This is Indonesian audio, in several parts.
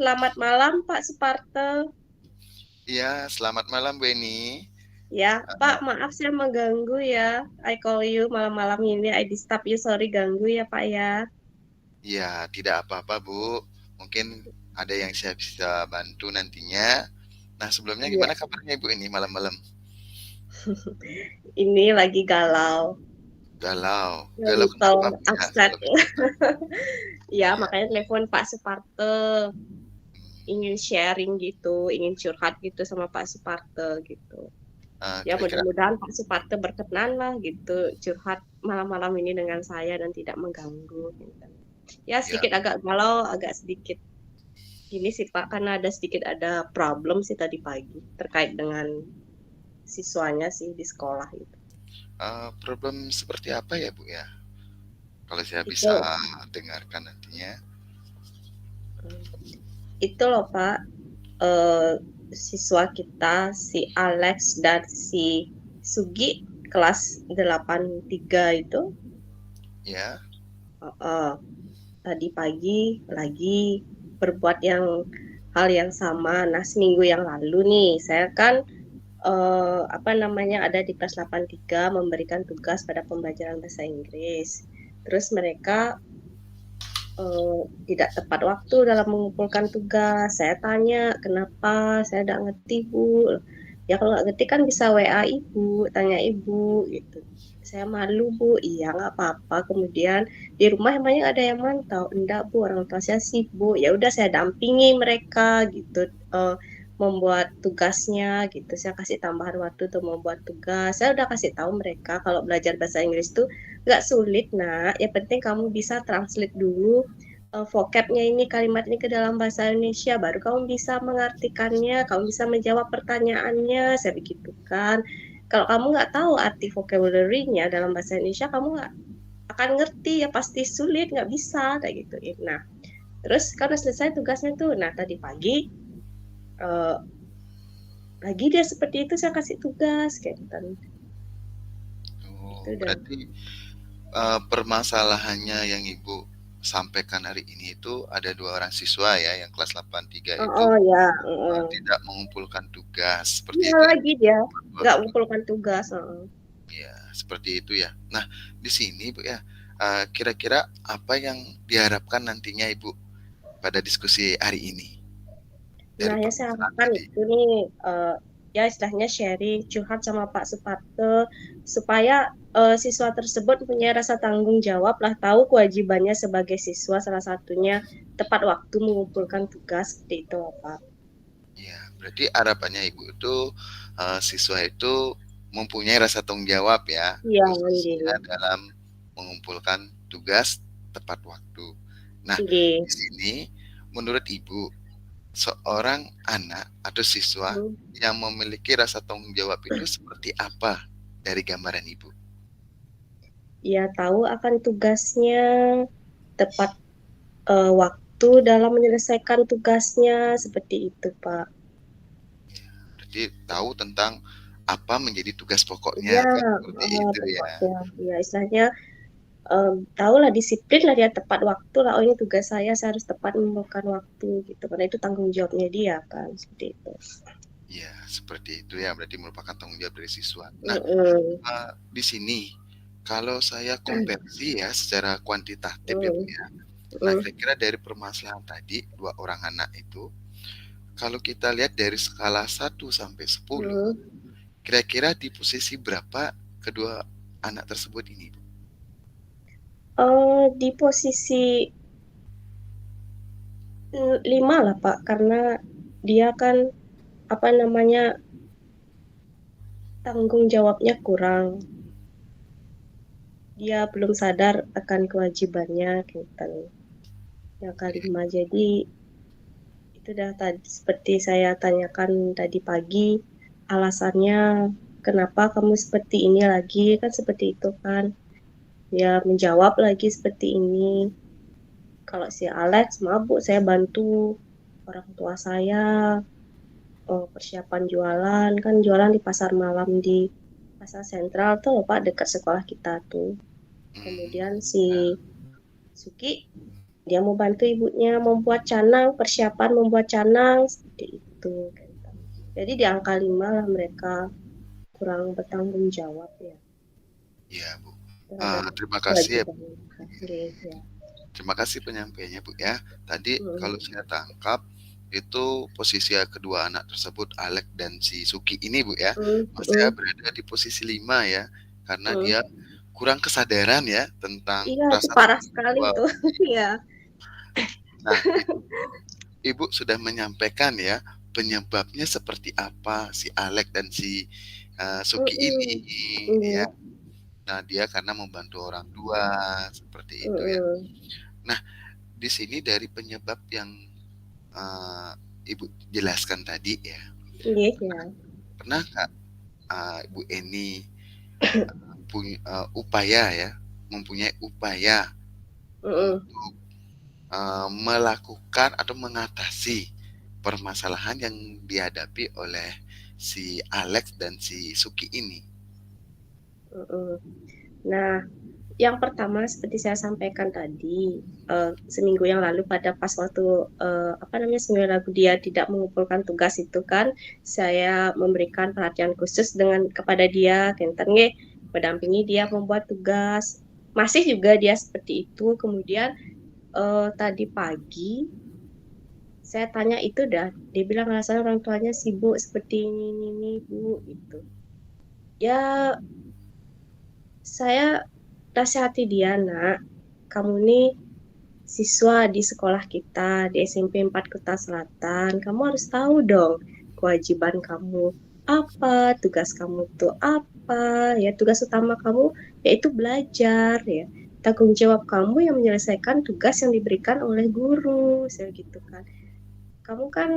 selamat malam Pak Suparte. Iya, selamat malam Bu Eni. Ya, Pak, Eh, maaf saya mengganggu ya. I call you malam-malam ini, I disturb you, sorry ganggu ya Pak ya. ya, tidak apa-apa Bu. Mungkin ada yang saya bisa bantu nantinya. Nah, sebelumnya Iya, gimana kabarnya Ibu ini malam-malam? ini lagi galau, Galau. Galau mental kenapa Bu ya? upset. Kalau bisa tahu. Ya, Iya. makanya telepon Pak Suparte, ingin sharing gitu, ingin curhat gitu sama Pak Suparte gitu. Ya, Kira-kira mudah-mudahan Pak Suparte berkenan lah gitu, curhat malam-malam ini dengan saya dan tidak mengganggu. Gitu. Ya, ya. sedikit agak galau, agak sedikit ini sih Pak, karena ada problem sih tadi pagi terkait dengan siswanya sih di sekolah itu. Problem seperti apa ya Bu ya? Kalau saya bisa Itu dengarkan nantinya. itu loh Pak, eh, siswa kita si Alex dan si Sugi kelas 83 itu Ya. eh, tadi pagi lagi berbuat hal yang sama. Nah, seminggu yang lalu nih, saya kan apa namanya ada di kelas 83 memberikan tugas pada pembelajaran bahasa Inggris. Terus mereka tidak tepat waktu dalam mengumpulkan tugas. Saya tanya, kenapa? Saya tidak ngerti, Bu. Ya kalau nggak ngerti kan bisa WA Ibu, tanya Ibu gitu. Saya malu, Bu. Iya, nggak apa-apa. Kemudian di rumah emangnya ada yang mantau? Enggak, Bu. Orang tua saya sibuk. Ya udah saya dampingi mereka gitu. eh, Membuat tugasnya gitu. Saya kasih tambahan waktu untuk membuat tugas. Saya udah kasih tahu mereka kalau belajar bahasa Inggris tuh nggak sulit, nak. Yang penting kamu bisa translate dulu vocabnya ini, kalimat ini ke dalam bahasa Indonesia. Baru kamu bisa mengartikannya, kamu bisa menjawab pertanyaannya. Saya begitu kan. Kalau kamu nggak tahu arti vocabulary-nya dalam bahasa Indonesia, kamu nggak akan ngerti ya pasti sulit, nggak bisa kayak gitu. Nah, terus karena selesai tugasnya tuh, nah tadi pagi eh, lagi dia seperti itu saya kasih tugas kayak gitu. Itu Oh, dan berarti permasalahannya yang Ibu sampaikan hari ini itu ada dua orang siswa ya yang kelas 83 oh, itu oh ya, tidak mengumpulkan tugas seperti iya itu ya. lagi dia nggak Waktu. mengumpulkan tugas. Ya, seperti itu ya. Nah, di sini Bu ya, kira-kira apa yang diharapkan nantinya Ibu pada diskusi hari ini Nah, dari ya saya permasalahan harapkan tadi? itu nih, ya istilahnya sharing, curhat sama Pak Suparte, supaya siswa tersebut punya rasa tanggung jawab lah, tahu kewajibannya sebagai siswa, salah satunya tepat waktu mengumpulkan tugas, seperti itu, Pak. Ya, berarti harapannya Ibu itu siswa itu mempunyai rasa tanggung jawab ya, Iya, khususnya Andi. dalam mengumpulkan tugas tepat waktu. Nah, Andi. di sini menurut Ibu, seorang anak atau siswa Hmm. yang memiliki rasa tanggung jawab itu seperti apa dari gambaran Ibu? Ya, tahu akan tugasnya, tepat waktu dalam menyelesaikan tugasnya, seperti itu, Pak. Berarti tahu tentang apa menjadi tugas pokoknya Iya, kan seperti itu ya. tepatnya. Ya, istilahnya tahulah disiplin lah dia tepat waktu lah. Oh ini tugas saya harus tepat memerlukan waktu gitu. Karena itu tanggung jawabnya dia kan seperti itu. Ya, seperti itu ya, berarti merupakan tanggung jawab dari siswa. Nah, Mm-mm. di sini kalau saya konversi ya secara kuantitatif ya Bu Mm. ya. Nah, Mm. kira-kira dari permasalahan tadi dua orang anak itu, kalau kita lihat dari skala 1 sampai 10, Mm. kira-kira di posisi berapa kedua anak tersebut ini, Bu? Di posisi 5 lah Pak, karena dia kan apa namanya tanggung jawabnya kurang. Dia belum sadar akan kewajibannya gitu. Yang Ya, kelima, jadi itu dah tadi seperti saya tanyakan tadi pagi, alasannya kenapa kamu seperti ini lagi, kan seperti itu kan. Ya menjawab lagi seperti ini. Kalau si Alex mabuk, saya bantu orang tua saya persiapan jualan, kan jualan di pasar malam di pasar sentral tuh Pak dekat sekolah kita tuh. hmm, Kemudian si ya, Suki Dia mau bantu ibunya membuat canang, persiapan membuat canang seperti itu. Jadi di angka 5 lah mereka kurang bertanggung jawab ya Iya, Bu. terhadap Terima kasih ya. kewajiban mereka. Ya. Terima kasih penyampaiannya, Bu ya. Tadi kalau Hmm. saya tangkap itu posisi kedua anak tersebut, Alek dan si Suki ini, Bu ya. Hmm. Masih Hmm. berada di posisi 5 ya. Karena Hmm. dia kurang kesadaran ya tentang Iya, itu rasa parah tanggung sekali jawab. tuh. Iya. Nah, itu Ibu sudah menyampaikan ya penyebabnya seperti apa si Alek dan si Suki ini Mm-mm. ya. Iya. Nah, dia karena membantu orang tua seperti itu ya. Mm-mm. Nah, di sini dari penyebab yang uh, Ibu jelaskan tadi ya, Iya, ya. pernah nggak Ibu Eni punya upaya ya, mempunyai upaya Mm-mm. untuk melakukan atau mengatasi permasalahan yang dihadapi oleh si Alex dan si Suki ini? Mm-mm. Nah, yang pertama seperti saya sampaikan tadi, seminggu yang lalu pada pas waktu apa namanya seminggu yang lalu dia tidak mengumpulkan tugas itu kan, saya memberikan perhatian khusus dengan kepada dia, kenten nggih, mendampingi dia membuat tugas. Masih juga dia seperti itu. Kemudian tadi pagi saya tanya itu dah, dia bilang alasan orang tuanya sibuk seperti ini Bu gitu. Ya saya nasihati dia, nak, kamu nih siswa di sekolah kita di SMP 4 Kota Selatan, kamu harus tahu dong kewajiban kamu apa, tugas kamu tuh apa, ya tugas utama kamu yaitu belajar ya. Tanggung jawab kamu yang menyelesaikan tugas yang diberikan oleh guru, saya gitu kan. Kamu kan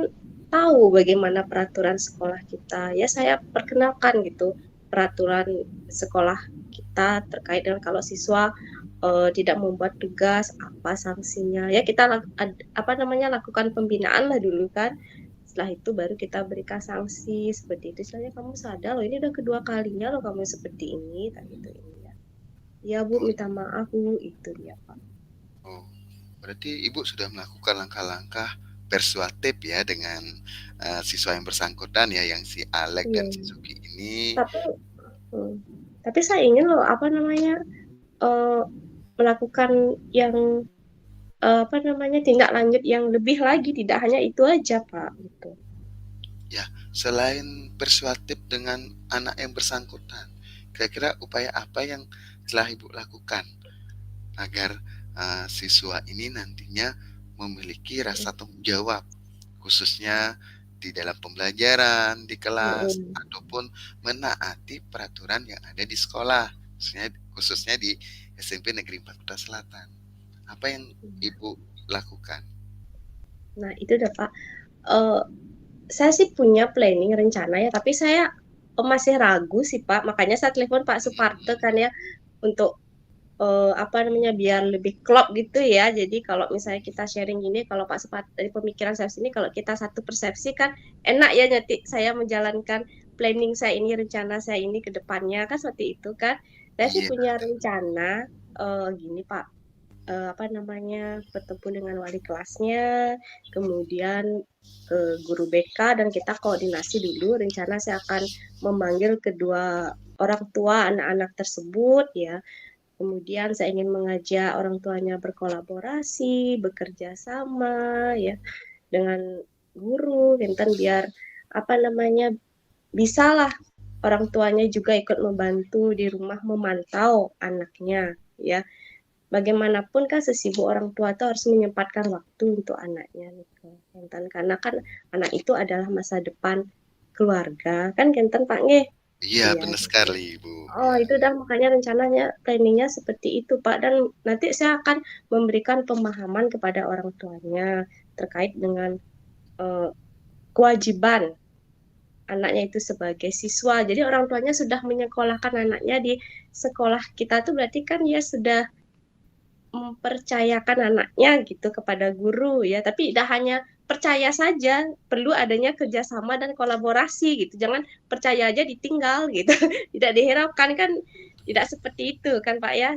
tahu bagaimana peraturan sekolah kita. Ya saya perkenalkan gitu peraturan sekolah kita terkait dengan kalau siswa tidak membuat tugas apa sanksinya. Ya kita apa namanya lakukan pembinaan lah dulu kan. Setelah itu baru kita berikan sanksi seperti itu. Soalnya kamu sadar loh ini udah kedua kalinya loh kamu seperti ini, tak gitu ini ya. Ya Bu, Oh, minta maaf Bu, itu dia Pak. oh, berarti Ibu sudah melakukan langkah-langkah persuasif ya dengan siswa yang bersangkutan ya, yang si Alex Iya. dan si Suki ini. Tapi hmm, tapi saya ingin loh apa namanya eh, melakukan yang apa namanya tindak lanjut yang lebih lagi, tidak hanya itu aja Pak gitu. Ya, selain persuasif dengan anak yang bersangkutan, kira-kira upaya apa yang telah Ibu lakukan agar siswa ini nantinya memiliki rasa tanggung jawab, khususnya di dalam pembelajaran, di kelas, Mm-mm. ataupun menaati peraturan yang ada di sekolah, khususnya di SMP Negeri 4 Kota Selatan. Apa yang Ibu lakukan? Nah itu udah Pak. Eh, saya sih punya planning rencana ya, tapi saya masih ragu sih Pak. Makanya saya telepon Pak Suparte kan ya untuk apa namanya biar lebih klop gitu ya. Jadi kalau misalnya kita sharing ini, kalau Pak Suparte dari pemikiran saya sini, kalau kita satu persepsi kan enak ya nanti saya menjalankan planning saya ini, rencana saya ini ke depannya kan seperti itu kan. Saya sih Iya, punya rencana gini Pak. Apa namanya bertemu dengan wali kelasnya, kemudian guru BK dan kita koordinasi dulu. Rencana saya akan memanggil kedua orang tua anak-anak tersebut ya. Kemudian saya ingin mengajak orang tuanya berkolaborasi, bekerja sama ya dengan guru, Kinten biar apa namanya bisalah orang tuanya juga ikut membantu di rumah memantau anaknya ya bagaimanapun kan sesibuk orang tua itu harus menyempatkan waktu untuk anaknya gitu. Kenten karena kan anak itu adalah masa depan keluarga kan Kenten Pak Nge. iya Iya. benar sekali, Ibu. Oh Ya. itu dah makanya rencananya planningnya seperti itu Pak dan nanti saya akan memberikan pemahaman kepada orang tuanya terkait dengan eh, kewajiban anaknya itu sebagai siswa. Jadi orang tuanya sudah menyekolahkan anaknya di sekolah kita tuh berarti kan dia sudah mempercayakan anaknya gitu kepada guru ya tapi tidak hanya percaya saja perlu adanya kerjasama dan kolaborasi gitu jangan percaya aja ditinggal gitu tidak diharapkan kan tidak seperti itu kan Pak ya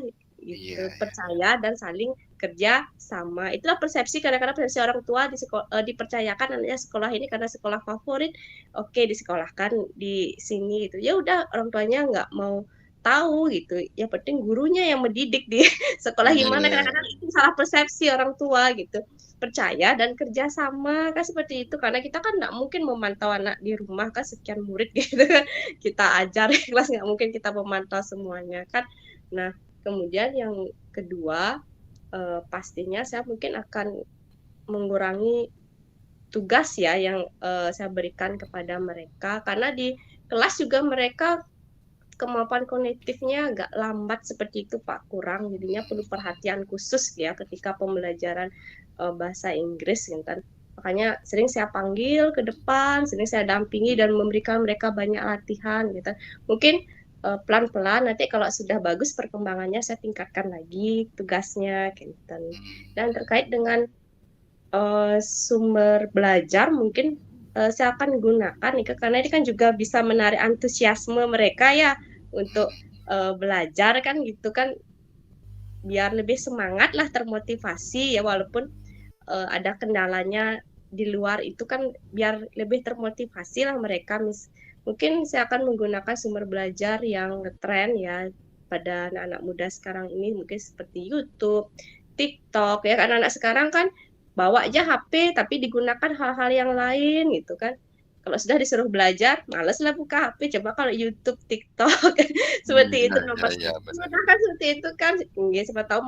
Iya, gitu ya. percaya dan saling kerja sama. Itulah persepsi, kadang-kadang persepsi orang tua di dipercayakan anaknya sekolah ini karena sekolah favorit, oke disekolahkan di sini gitu. Ya udah orang tuanya nggak mau tahu gitu. Yang penting gurunya yang mendidik di sekolah gimana. Iya. Kadang-kadang itu salah persepsi orang tua gitu. Percaya dan kerja sama kan seperti itu, karena kita kan nggak mungkin memantau anak di rumah kan sekian murid gitu kan, kita ajar di kelas nggak mungkin kita memantau semuanya kan. Nah, kemudian yang kedua, pastinya saya mungkin akan mengurangi tugas ya yang saya berikan kepada mereka, karena di kelas juga mereka kemampuan kognitifnya agak lambat seperti itu Pak, kurang, jadinya perlu perhatian khusus ya ketika pembelajaran bahasa Inggris gitu kan. Makanya sering saya panggil ke depan, sering saya dampingi dan memberikan mereka banyak latihan gitu. Mungkin pelan-pelan nanti kalau sudah bagus perkembangannya saya tingkatkan lagi tugasnya gitu. Dan terkait dengan sumber belajar mungkin saya akan gunakan nih karena ini kan juga bisa menarik antusiasme mereka ya untuk belajar kan gitu kan, biar lebih semangat lah, termotivasi ya walaupun ada kendalanya di luar itu kan, biar lebih termotivasi lah mereka. Mungkin saya akan menggunakan sumber belajar yang ngetren ya pada anak-anak muda sekarang ini, mungkin seperti YouTube, TikTok ya, karena anak sekarang kan bawa aja HP tapi digunakan hal-hal yang lain gitu kan. Kalau sudah disuruh belajar, males lah buka HP. Coba kalau YouTube, TikTok, seperti Iya, itu. iya, Nomor iya, benar. menggunakan seperti itu kan, ya siapa tahu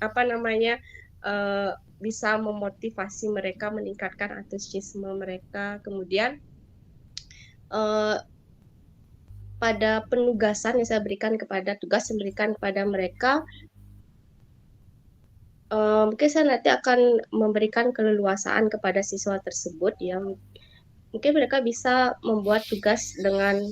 apa namanya, eh, bisa memotivasi mereka, meningkatkan antusiasme mereka. Kemudian eh, pada penugasan yang saya berikan kepada tugas yang berikan kepada mereka, mungkin saya nanti akan memberikan keleluasaan kepada siswa tersebut yang mungkin mereka bisa membuat tugas dengan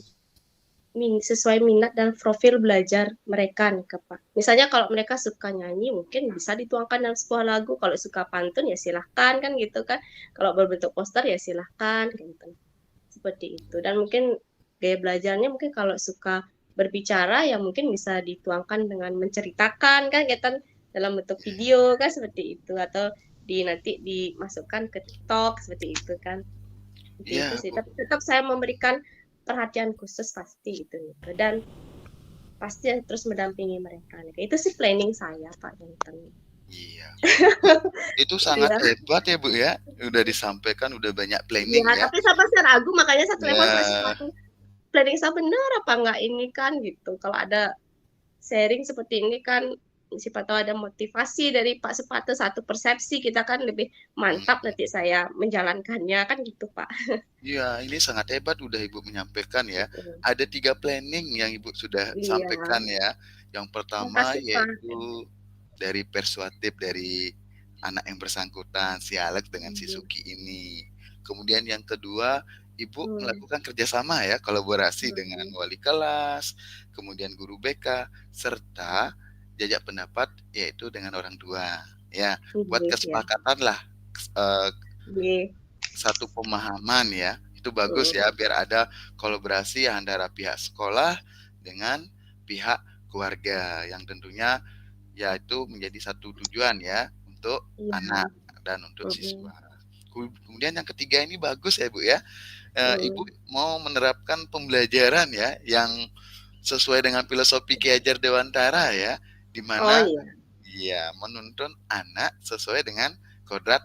sesuai minat dan profil belajar mereka nih Pak. Misalnya kalau mereka suka nyanyi mungkin bisa dituangkan dalam sebuah lagu, kalau suka pantun ya silahkan kan gitu kan. Kalau berbentuk poster ya silahkan gitu. Seperti itu. Dan mungkin gaya belajarnya mungkin kalau suka berbicara ya mungkin bisa dituangkan dengan menceritakan kan gitu, dalam bentuk video kan seperti itu, atau nanti dimasukkan ke TikTok seperti itu kan. Seperti itu Iya, sih. Bu. Tapi tetap saya memberikan perhatian khusus pasti gitu gitu. Dan pasti terus mendampingi mereka. Itu sih planning saya Pak Jonathan. Iya. Itu sangat Iya, hebat ya, Bu, ya. Udah disampaikan, udah banyak iya. planning ya. Tapi saya masih ragu, makanya saya telepon masih Ya, ragu. Planning saya benar apa enggak ini kan gitu. Kalau ada sharing seperti ini kan, siapa tahu ada motivasi dari Pak Sepatu, satu persepsi kita kan lebih mantap hmm, nanti saya menjalankannya kan gitu Pak. iya, ini sangat hebat udah Ibu menyampaikan ya. Gitu. Ada 3 planning yang Ibu sudah Iya, sampaikan ya. Yang pertama makasih Pak. yaitu dari persuasif dari anak yang bersangkutan, si Alex dengan si Hmm. Suki ini. Kemudian yang kedua, Ibu Hmm. melakukan kerjasama ya, kolaborasi dengan Hmm. wali kelas, kemudian guru BK, serta jajak pendapat yaitu dengan orang tua. Ya, buat Iya, ya. kesepakatan lah eh, Iya. satu pemahaman ya. Itu bagus Hmm. ya, biar ada kolaborasi antara pihak sekolah dengan pihak keluarga yang tentunya yaitu menjadi satu tujuan ya untuk Iya. anak dan untuk Hmm. siswa. Kemudian yang ketiga ini bagus ya Bu ya. Ibu Hmm. mau menerapkan pembelajaran ya yang sesuai dengan filosofi Ki Hajar Dewantara ya, di Oh mana iya. ya menuntun anak sesuai dengan kodrat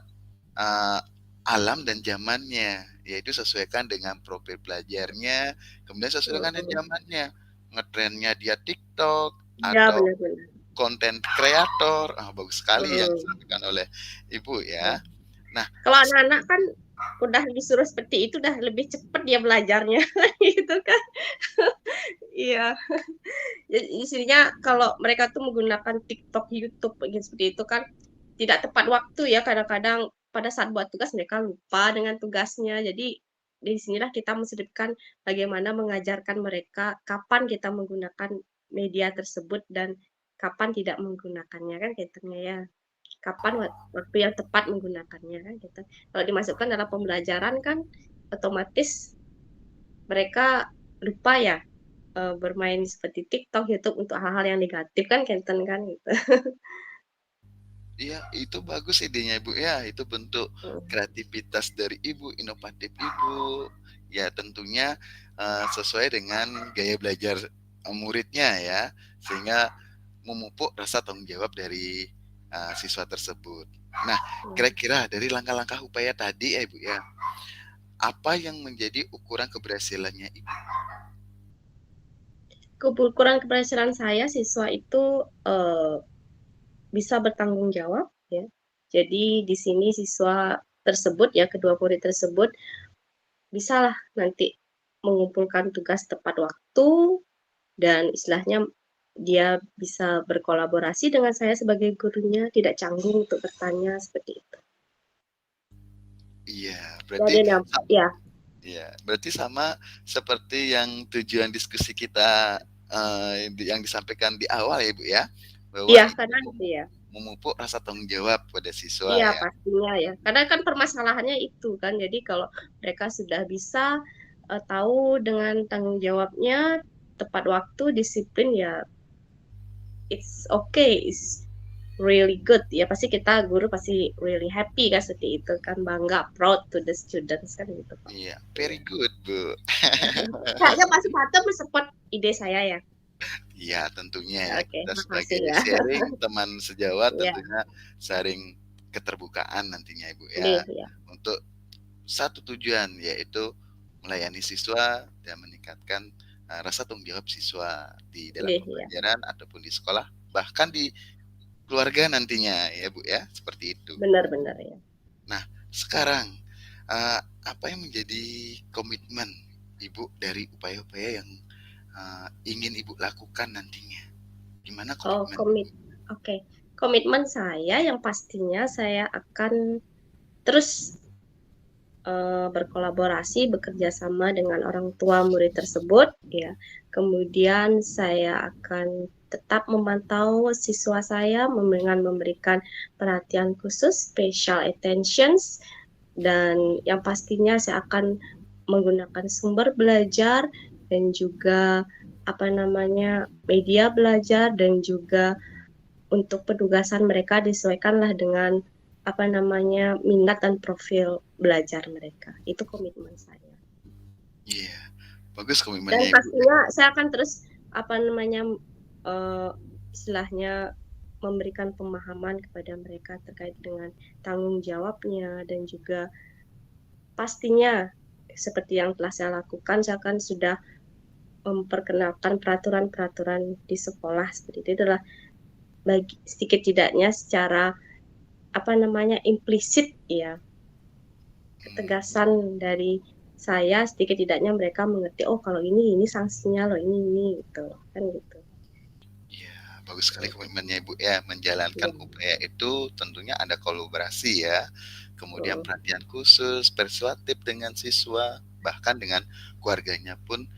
eh, alam dan zamannya, yaitu sesuaikan dengan profil belajarnya, kemudian sesuaikan dengan Hmm. zamannya. Ngetrennya dia TikTok Iya atau benar-benar. konten kreator, bagus sekali yang Hmm. disampaikan oleh Ibu Hmm. ya. Nah, Kalau anak-anak kan udah disuruh seperti itu udah lebih cepat dia belajarnya gitu kan. Iya. Jadi isinya kalau mereka tuh menggunakan TikTok, YouTube gitu seperti itu kan tidak tepat waktu ya, kadang-kadang pada saat buat tugas mereka lupa dengan tugasnya. Jadi di sinilah kita menselipkan bagaimana mengajarkan mereka kapan kita menggunakan media tersebut dan kapan tidak menggunakannya kan gitu ya. Kapan waktu yang tepat menggunakannya kan gitu. Kalau dimasukkan dalam pembelajaran kan otomatis mereka lupa ya bermain seperti TikTok, YouTube untuk hal-hal yang negatif kan Kenten kan gitu. Iya, itu bagus idenya Ibu ya. Itu bentuk Mm. kreativitas dari Ibu, inovatif Ibu. Ya tentunya sesuai dengan gaya belajar muridnya ya, sehingga memupuk rasa tanggung jawab dari siswa tersebut. Nah, Mm. kira-kira dari langkah-langkah upaya tadi ya Ibu ya, apa yang menjadi ukuran keberhasilannya Ibu? Ukuran keberhasilan saya siswa itu bisa bertanggung jawab ya. Jadi di sini siswa tersebut ya, kedua murid tersebut bisalah nanti mengumpulkan tugas tepat waktu dan istilahnya dia bisa berkolaborasi dengan saya sebagai gurunya, tidak canggung untuk bertanya seperti itu. Iya, Jadi ya, ya, berarti sama seperti yang tujuan diskusi kita yang disampaikan di awal ya, Bu ya, bahwa iya ini karena ya, memupuk rasa tanggung jawab pada siswa iya ya. pastinya ya. Karena kan permasalahannya itu kan. Jadi kalau mereka sudah bisa tahu dengan tanggung jawabnya, tepat waktu, disiplin ya, it's okay, it's really good. Ya pasti kita guru pasti really happy kan seperti itu kan, bangga, proud to the students kan gitu Pak. Iya, Iya. very good, Bu. Kayaknya Pak Suparto mensupport ide saya ya. Iya, tentunya Ya, ya oke, kita sebagai makasih ya. sharing teman sejawat Ya, tentunya sharing keterbukaan nantinya Ibu deh ya ya, untuk satu tujuan yaitu melayani siswa dan meningkatkan rasa tanggung jawab siswa di dalam deh ya. pembelajaran ataupun di sekolah bahkan di keluarga nantinya ya Bu ya seperti itu. Benar-benar ya. Nah sekarang apa yang menjadi komitmen Ibu dari upaya-upaya yang ingin Ibu lakukan nantinya? Gimana Oh, komitmen? oke. Komitmen saya yang pastinya saya akan terus berkolaborasi, bekerja sama dengan orang tua murid tersebut, ya. Kemudian saya akan tetap memantau siswa saya dengan memberikan perhatian khusus, special attentions, dan yang pastinya saya akan menggunakan sumber belajar dan juga apa namanya media belajar dan juga untuk penugasan mereka disesuaikanlah dengan apa namanya minat dan profil belajar mereka. Itu komitmen saya. Iya, yeah, bagus Dan komitmennya Ibu. pastinya saya akan terus apa namanya uh, istilahnya memberikan pemahaman kepada mereka terkait dengan tanggung jawabnya dan juga pastinya seperti yang telah saya lakukan, saya akan sudah memperkenalkan peraturan-peraturan di sekolah seperti itu adalah bagi sedikit tidaknya secara apa namanya implisit ya Hmm, ketegasan dari saya sedikit tidaknya mereka mengerti oh kalau ini sanksinya loh ini gitu kan gitu. iya, bagus sekali komitmennya Ibu ya. Menjalankan Ya. upaya itu tentunya ada kolaborasi ya. Kemudian Mm. perhatian khusus, persuasif dengan siswa, bahkan dengan keluarganya pun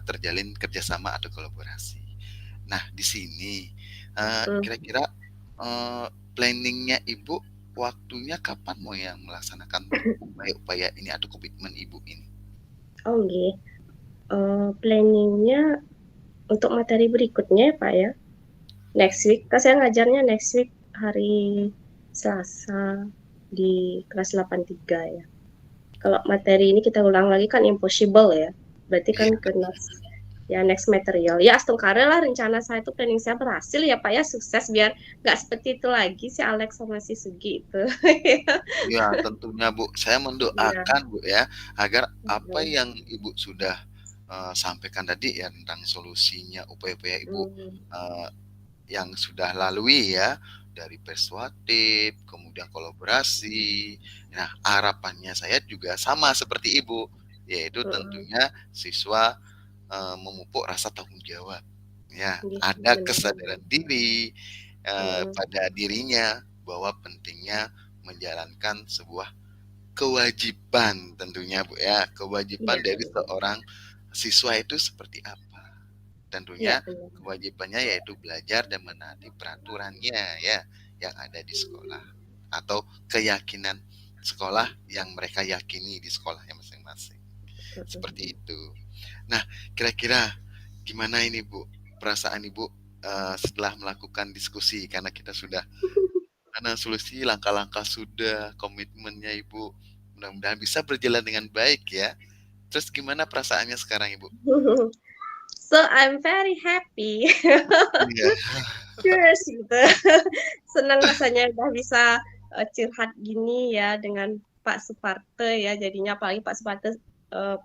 terjalin kerjasama atau kolaborasi. Nah, di sini Mm. kira-kira planningnya Ibu waktunya kapan mau yang melaksanakan upaya-upaya ini atau komitmen Ibu ini? Oh nggih. Planningnya untuk materi berikutnya ya Pak ya. Next week, kan saya ngajarnya next week hari Selasa di kelas 83 ya. Kalau materi ini kita ulang lagi kan impossible ya. Berarti kan Iya, ke next ya next material. Ya astungkare lah rencana saya itu planning saya berhasil ya Pak ya sukses biar nggak seperti itu lagi si Alex sama si Sugi itu. iya, tentunya Bu. Saya Iya. mendoakan Bu ya, agar apa Mm. yang Ibu sudah sampaikan tadi ya tentang solusinya, upaya-upaya Ibu Mm. eh, yang sudah lalui ya, dari persuasif, kemudian kolaborasi. Nah, harapannya saya juga sama seperti Ibu, yaitu Mm. tentunya siswa memupuk rasa tanggung jawab. Ya, Iya, ada benar-benar. kesadaran diri Mm. pada dirinya bahwa pentingnya menjalankan sebuah kewajiban tentunya Bu ya, Iya, kewajiban dari benar. seorang siswa itu seperti apa? Iya, Tentunya benar. kewajibannya yaitu belajar dan menaati peraturannya ya yang ada di sekolah atau keyakinan sekolah yang mereka yakini di sekolahnya masing-masing. Mm. Seperti itu. Nah, kira-kira gimana ini Bu? Perasaan Ibu setelah melakukan diskusi karena kita sudah Mana solusi, langkah-langkah sudah, komitmennya Ibu, mudah-mudahan bisa berjalan dengan baik ya. Terus gimana perasaannya sekarang Ibu? So I'm very happy. Iya, Yes, gitu. Senang rasanya udah bisa curhat gini ya dengan Pak Suparte ya. Jadinya apalagi Pak Suparte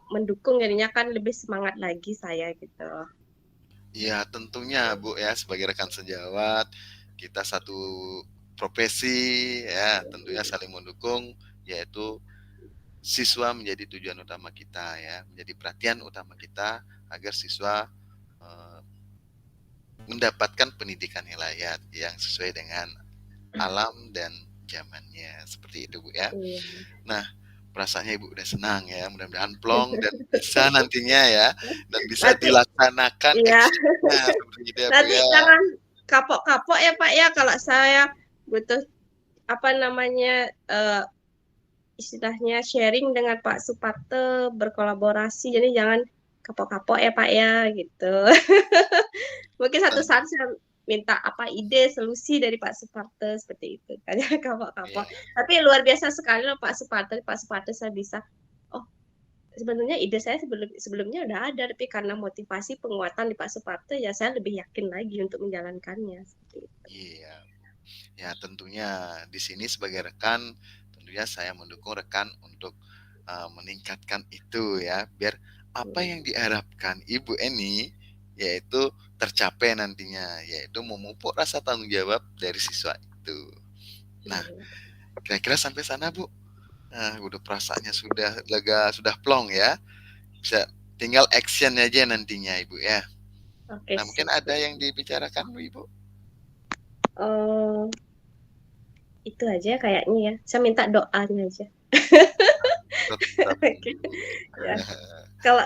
mendukung, jadinya kan lebih semangat lagi saya gitu. iya tentunya Bu ya, sebagai rekan sejawat, kita satu profesi ya, tentunya saling mendukung, yaitu siswa menjadi tujuan utama kita ya, menjadi perhatian utama kita agar siswa eh, mendapatkan pendidikan yang layak yang sesuai dengan alam dan zamannya seperti itu Bu ya. Iya. Nah, perasaannya Ibu udah senang ya, mudah-mudahan plong dan bisa nantinya ya, dan bisa Nanti dilaksanakan iya, actionnya seperti itu ya Bu nanti ya. jangan kapok-kapok ya Pak ya kalau saya butuh apa namanya istilahnya sharing dengan Pak Suparte, berkolaborasi. Jadi jangan kapok-kapok ya Pak ya gitu. Mungkin satu Dan saat saya minta apa ide solusi dari Pak Suparte seperti itu kan ya kapok-kapok. ya, Tapi luar biasa sekali loh Pak Suparte. Pak Suparte saya bisa. Oh, sebenarnya ide saya sebelumnya udah ada, tapi karena motivasi penguatan di Pak Suparte ya saya lebih yakin lagi untuk menjalankannya seperti itu. iya, ya tentunya di sini sebagai rekan, tentunya saya mendukung rekan untuk meningkatkan itu ya, biar apa yang diharapkan Ibu Eni yaitu tercapai nantinya, yaitu memupuk rasa tanggung jawab dari siswa itu. Nah, Hmm. kira-kira sampai sana Bu. Nah, udah perasaannya sudah lega, sudah plong ya. Bisa tinggal action aja nantinya Ibu ya. Oke, Nah, mungkin sip. ada yang dibicarakan Bu Ibu? Oh, itu aja kayaknya ya. Saya minta doanya aja. Tetap Oke. Ibu. Ya, kalau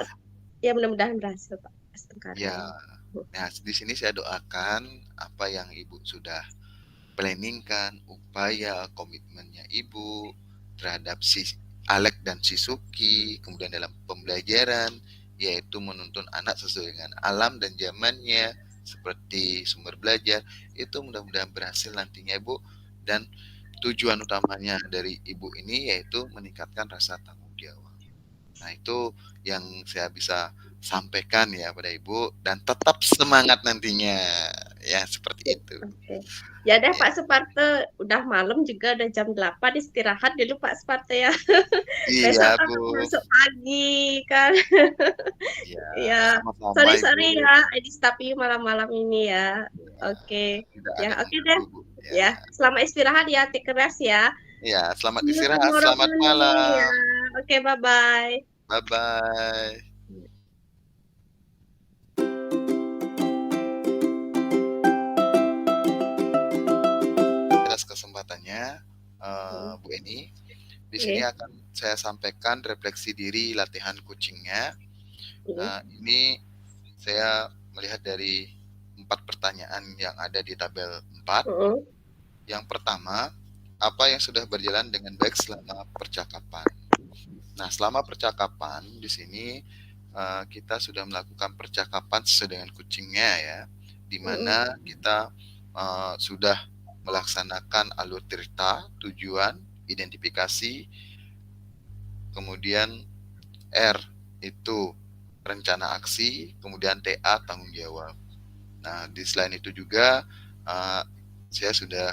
ya mudah-mudahan berhasil Pak Ya, Astungkaren. nah di sini saya doakan apa yang Ibu sudah planningkan, upaya komitmennya Ibu terhadap si Alek dan si Suki, kemudian dalam pembelajaran, yaitu menuntun anak sesuai dengan alam dan zamannya, seperti sumber belajar, itu mudah-mudahan berhasil nantinya Ibu, dan tujuan utamanya dari Ibu ini yaitu meningkatkan rasa tanggung jawab. Nah, itu yang saya bisa sampaikan ya pada Ibu, dan tetap semangat nantinya. Ya, seperti itu. Oke. Ya deh Ya. Pak Suparte, udah malam juga udah jam 8 istirahat dulu Pak Suparte ya. Iya, Besok Bu. akan masuk pagi kan. Iya, Ya, sama-sama sorry Ibu. sorry ya, Edis tapi malam-malam ini ya. Ya, Oke, tidak ya ada yang oke deh. mengganggu, Bu. Ya. Ya, selamat istirahat ya, take a rest ya. Ya, selamat See you istirahat, tomorrow selamat morning ya. malam. Oke, bye-bye. Bye-bye. Atas kesempatannya, Bu Eni. Di sini Oke. akan saya sampaikan refleksi diri latihan kucingnya. Oke. Ini saya melihat dari 4 pertanyaan yang ada di tabel 4. Mm-mm. Yang pertama, apa yang sudah berjalan dengan baik selama percakapan? Nah, selama percakapan di sini kita sudah melakukan percakapan sesuai dengan kucingnya ya, di Mm-mm. mana kita sudah melaksanakan alur cerita, tujuan, identifikasi, kemudian R itu rencana aksi, kemudian TA tanggung jawab. Nah, di selain itu juga saya sudah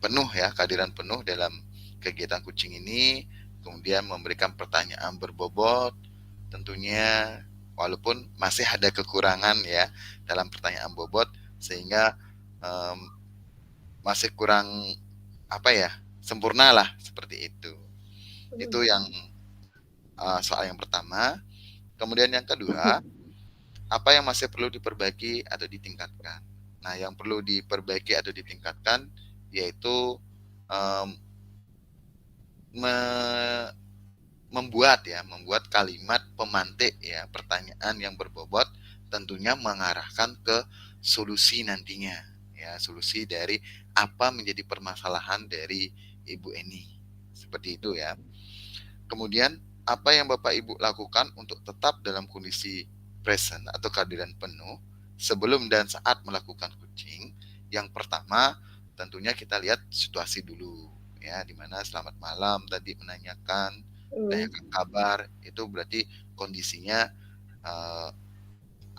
penuh ya, kehadiran penuh dalam kegiatan kucing ini, kemudian memberikan pertanyaan berbobot, tentunya walaupun masih ada kekurangan ya dalam pertanyaan bobot, sehingga um, masih kurang apa ya, sempurna lah seperti itu. Itu yang soal yang pertama. Kemudian yang kedua, apa yang masih perlu diperbaiki atau ditingkatkan. Nah, yang perlu diperbaiki atau ditingkatkan yaitu um, me- membuat kalimat pemantik ya, pertanyaan yang berbobot, tentunya mengarahkan ke solusi nantinya ya, solusi dari apa menjadi permasalahan dari Ibu Eni, seperti itu ya. Kemudian apa yang Bapak Ibu lakukan untuk tetap dalam kondisi present atau kehadiran penuh sebelum dan saat melakukan coaching? Yang pertama, tentunya kita lihat situasi dulu ya, dimana selamat malam tadi menanyakan kabar, itu berarti kondisinya uh,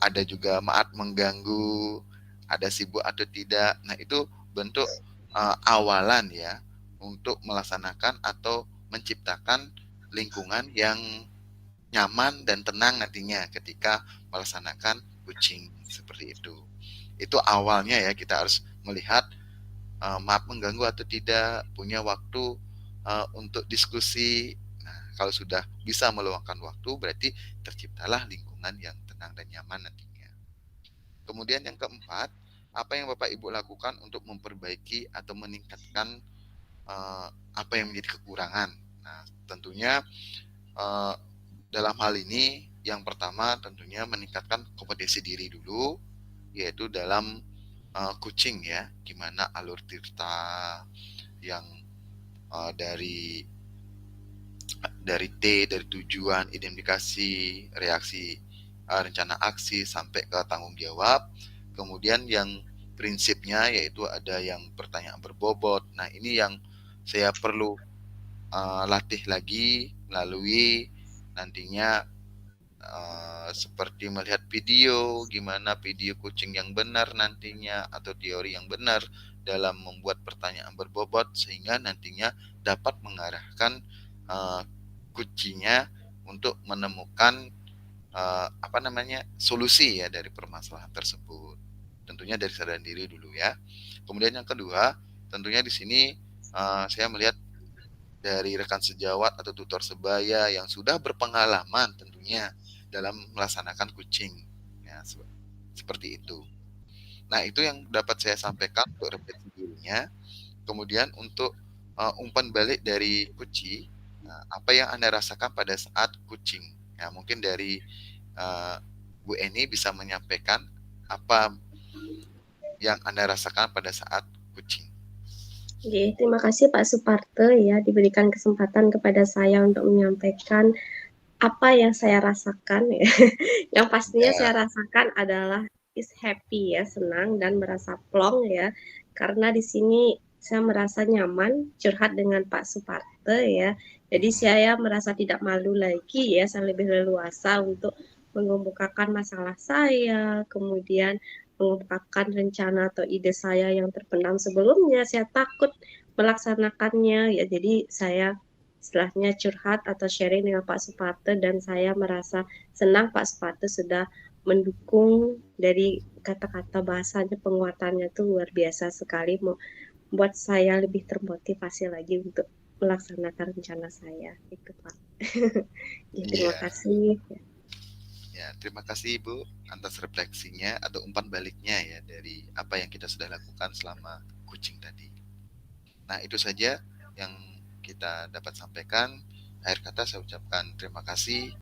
ada juga maaf mengganggu, ada sibuk atau tidak. Nah, itu bentuk awalan ya untuk melaksanakan atau menciptakan lingkungan yang nyaman dan tenang nantinya ketika melaksanakan coaching seperti itu. Itu awalnya ya, kita harus melihat maaf mengganggu atau tidak, punya waktu untuk diskusi. Nah, kalau sudah bisa meluangkan waktu, berarti terciptalah lingkungan yang tenang dan nyaman nantinya. Kemudian yang keempat, apa yang Bapak Ibu lakukan untuk memperbaiki atau meningkatkan apa yang menjadi kekurangan? Nah, tentunya uh, dalam hal ini yang pertama tentunya meningkatkan kompetensi diri dulu, yaitu dalam coaching ya, gimana alur tirta yang dari dari tujuan, identifikasi, reaksi, rencana aksi sampai ke tanggung jawab. Kemudian yang prinsipnya yaitu ada yang pertanyaan berbobot. Nah, ini yang saya perlu latih lagi melalui nantinya seperti melihat video, gimana video coaching yang benar nantinya atau teori yang benar dalam membuat pertanyaan berbobot, sehingga nantinya dapat mengarahkan coachingnya untuk menemukan solusi ya dari permasalahan tersebut. Tentunya dari sadar diri dulu ya. Kemudian yang kedua, tentunya di sini saya melihat dari rekan sejawat atau tutor sebaya yang sudah berpengalaman tentunya dalam melaksanakan coaching ya, seperti itu. Nah, itu yang dapat saya sampaikan untuk refleksi dirinya. Kemudian untuk umpan balik dari coaching, apa yang Anda rasakan pada saat coaching? Ya, mungkin dari Bu Eni bisa menyampaikan apa yang Anda rasakan pada saat coaching. Oke, terima kasih Pak Suparte ya diberikan kesempatan kepada saya untuk menyampaikan apa yang saya rasakan ya. Yang pastinya Ya, saya rasakan adalah is happy ya, senang dan merasa plong ya. Karena di sini saya merasa nyaman curhat dengan Pak Suparte ya. Jadi saya merasa tidak malu lagi ya, saya lebih leluasa untuk mengemukakan masalah saya, kemudian mengungkapkan rencana atau ide saya yang terpendam sebelumnya. Saya takut melaksanakannya ya. Jadi saya setelahnya curhat atau sharing dengan Pak Suparte dan saya merasa senang Pak Suparte sudah mendukung dari kata-kata bahasanya, penguatannya itu luar biasa sekali, membuat saya lebih termotivasi lagi untuk melaksanakan rencana saya itu Pak. Ya, terima iya. kasih. Ya, terima kasih Ibu atas refleksinya atau umpan baliknya ya dari apa yang kita sudah lakukan selama coaching tadi. Nah, itu saja yang kita dapat sampaikan. Akhir kata saya ucapkan terima kasih.